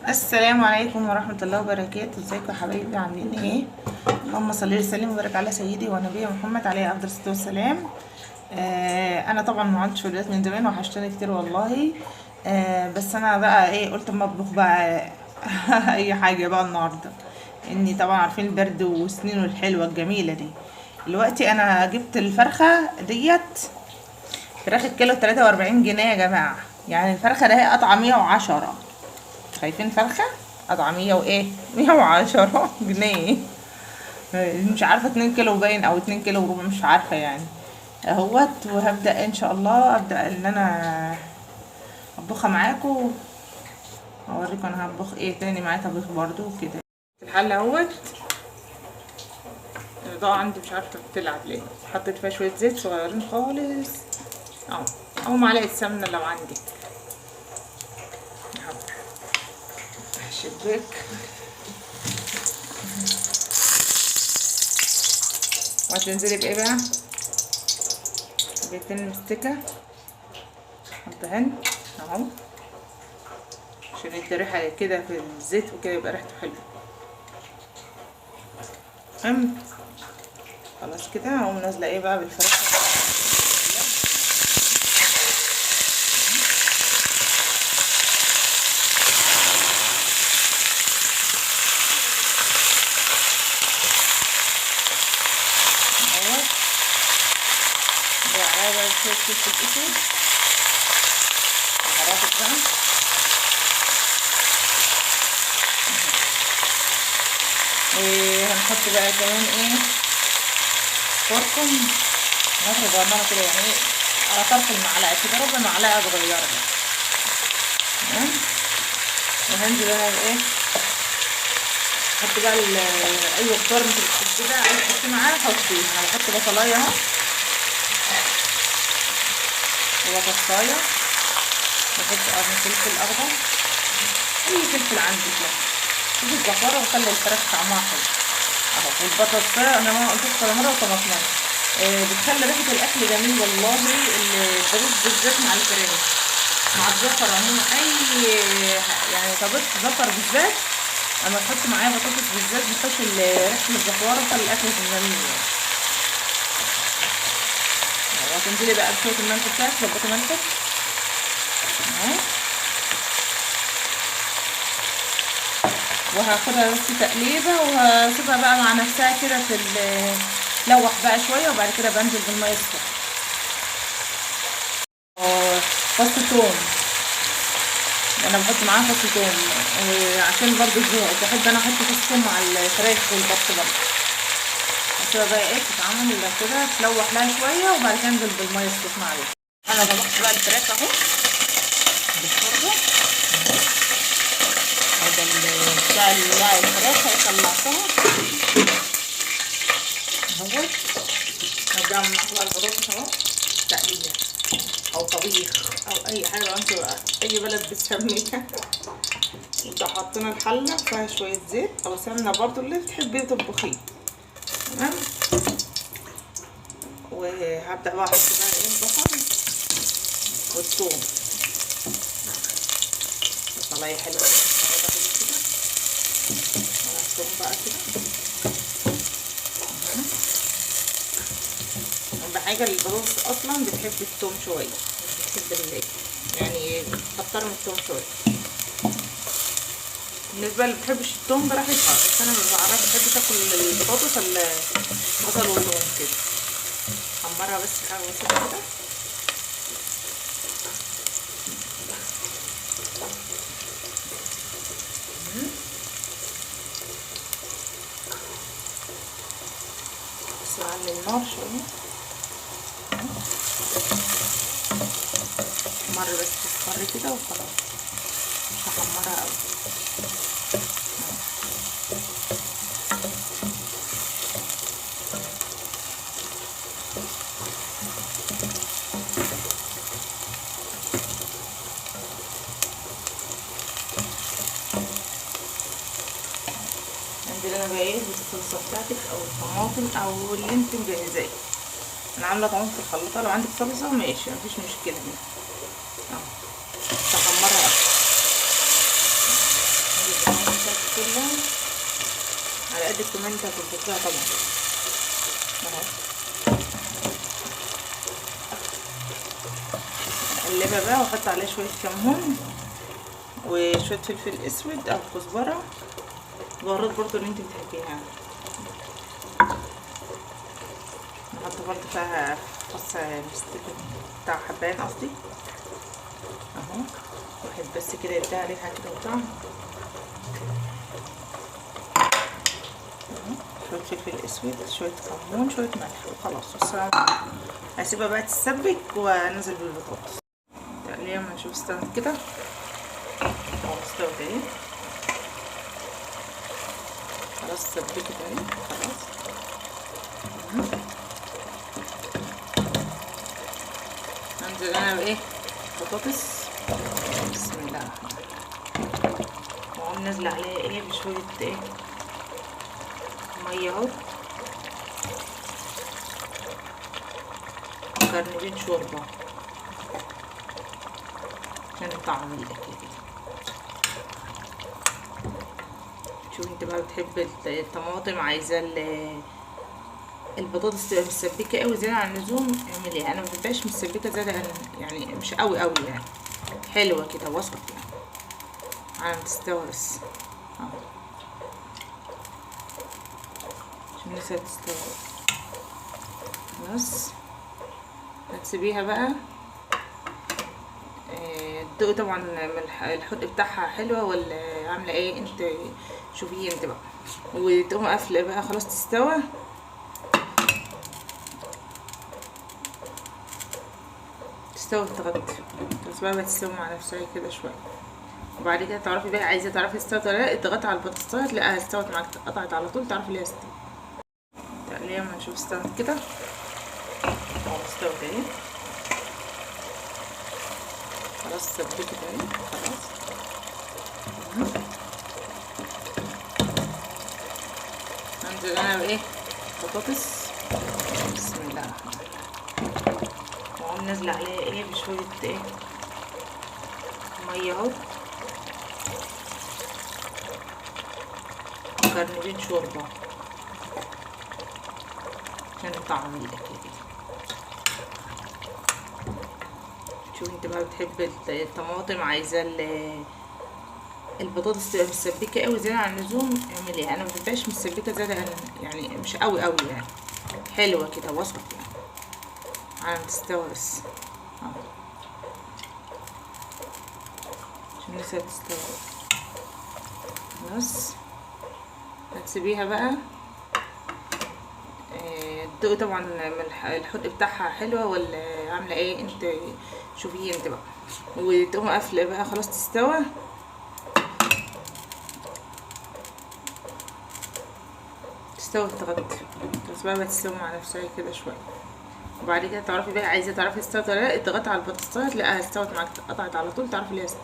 السلام عليكم ورحمة الله وبركاته. ازيكم يا حبايبي، عاملين ايه؟ اللهم صل وسلم وبارك على سيدي ونبي محمد عليه افضل الصلاة والسلام. انا طبعا ما عدتش فيديوهات من زمان، وحشتني كتير والله. بس انا بقى ايه، قلت اما اطبخ بقى اي حاجة بقى النهارده، اني طبعا عارفين البرد والسنين الحلوة الجميلة دي. دلوقتي انا جبت الفرخة ديت، فراخ الكيلو 43 جنيه يا جماعة. يعني الفرخة ده هي قطعة 110. شايفين فرخة قطعة 100 وايه، 110 جنيه. مش عارفة 2 كيلو باين او 2 كيلو وربع، مش عارفة يعني اهوت. وهبدأ ان شاء الله ابدأ ان انا اطبخها معاكم، اوريكم انا هطبخ ايه تاني معايا طبيخ برضو كده. الحلة اهوت، الاضاءة عندي مش عارفة بتلعب ليه. حطيت فيها شوية زيت صغيرين خالص، اهو، او معلقة سمنة لو عندك. الشباك وهتنزلي بايه بقى، بيتين مستكة حطهن اهو، عشان يدي ريحة كده في الزيت وكده، يبقى ريحته حلوة. المهم خلاص كده هقوم نازلة ايه بقى بالفراخ. اهوت وعليها بقى شوية فلفل اسود، بهاراتك بقى، وهنحط بقى كمان ايه، كركم، نخرج صغننة كده يعني ايه، على طرف المعلقة كده، ربع معلقة صغيرة كده. تمام. وهنزل انا بايه، احط بقى اي خضار انت بتحبيه بقى، عايز تحطيه معاه حطيه. انا بحط بصلايه اهو، وبطاطسايه، بحط فلفل اخضر، اي فلفل عندك بقى، شوفي الزفاره وخلي الفراخ طعمها حلو اهو. والبطاطسايه انا ما قلتش ولا مره، وطماطمايه بتخلي ريحه الاكل جميل والله. البطاطس بالذات مع الفراخ مع الزفر عموما، اي يعني طبيخ زفر بالذات، اما تحط معايا بطاطس بالذات بتحط ريحه الزفاره وتخلي الاكل جميل يعني. وهتنزلي بقى بشويه الملح بتاعك، ظبطي ملحك اهو، وهاخدها بس تقليبه، وهسيبها بقى مع نفسها كده تلوح بقى شويه، وبعد كده بنزل بالميه السخنه. فص ثوم، انا بحط معاها فص ثوم عشان برضو الذوق، بحب انا احط فص ثوم مع الفراخ والبط برضو. هسيبها بقى ايه تتعمل كده، تلوح لها شويه، وبعد كده انزل بالميه السخنه عليها. انا طبخت بقى الفراخ اهو بالشوربه، بتاع الفراخ طلعتها اهوت. هرجع من محضر البطاطس اهو، تقليه او طبيخ او اي حاجه انتوا اي بلد بتسميها. انتوا حاطين الحله فيها شويه زيت او سمنه برضو اللي بتحبيه تطبخيه. تمام. وهبدا بقى احط بقى ايه، البصل والثوم، بصلايه حلوه كده، الثوم بقى كده. حاجه البطاطس اصلا بتحب الثوم شويه، مش بتحب يعني كتر من الثوم شويه. بالنسبه اللي بتحبش الثوم براحتها، بس انا بحب اكل البطاطس البصل والثوم كده. حمرها بس حاجه بسيطه كده. بس على النار شويه، حمر بس تصفر كده وخلاص، مش هحمرها قوي. انزل انا بقى ايه بالصلصه بتاعتك او الطماطم او اللي انت مجهزاه. انا عامله طماطم في الخلاطه، لو عندك صلصه ماشي مفيش مشكله هنا اهو. هحمرها اكتر كلها على قد الكمية انت هتطبخيها طبعا اهو. اقلبها بقى واحط عليها شوية كمون وشوية فلفل اسود او كزبرة، بهارات برضو اللي انت بتحبيها. نحط برضو فيها فص مستكن بتاع حبان قصدي اهو، واحد بس كده يديها ريحة كده وطعم اهو. شوية فلفل اسود، شوية كمون، شوية ملح وخلاص. والسلام عليكم. هسيبها بقى تتسبك وانزل بالبطاطس. تقليها اما نشوف استوت كده اهو. استوت اهي خلاص، سبكت اهي خلاص. هنزل انا بايه بطاطس. بسم الله الرحمن الرحيم. واقوم نازله عليها ايه بشويه ايه ميه اهو، كرنبين شوربه عشان طعم الاكل كده. شوفي انت بقى بتحب الطماطم، عايزه البطاطس تبقى مسبكه قوي زياده عن اللزوم اعمليها. انا ما بحبهاش مسبكه زياده يعني مش قوي قوي يعني، حلوه كده وسط يعني على ما تستوي بس اهو، عشان لسه تستوي بس. هتسيبيها بقى تدوقي طبعا الحدق بتاعها حلوه ولا عامله ايه انت، شوفيه انت بقى. وتقوم قافله بقى خلاص تستوى. تستوي تغطي بس بقى تستوي مع نفسها كده شويه، وبعد كده تعرفي بقى عايزه تعرفي استوت ولا لا. اضغطي على البطاطس هتلاقيها استوت معاك، اتقطعت على طول تعرفي ليها استوت. تقليها اما نشوف استوت كده اهو. استوت اهي خلاص، سبكت اهي خلاص. هنزل انا بايه بطاطس. بسم الله الرحمن الرحيم. واقوم نازله عليها ايه بشويه ايه ميه اهو، كرنبين شوربه عشان طعم الاكل كده. شوفي انت بقى بتحب الطماطم، عايزه البطاطس تبقى مسبكه قوي زياده عن اللزوم اعمليها. انا ما بحبهاش مسبكه زياده يعني مش قوي قوي يعني، حلوه كده وسط يعني على ما تستوي بس اهو، عشان لسه تستوي بس. هتسيبيها بقى تدوقي طبعا الحدق بتاعها حلوه ولا عامله ايه انت، شوفيه انت بقى. وتقوم قافله بقى خلاص تستوى. تستوي تغطي بس بقى تستوي مع نفسها كده شويه، وبعد كده تعرفي بقى عايزه تعرفي استوت ولا لا. اضغطي على البطاطس هتلاقيها استوت معاك، اتقطعت على طول تعرفي ليها استوت.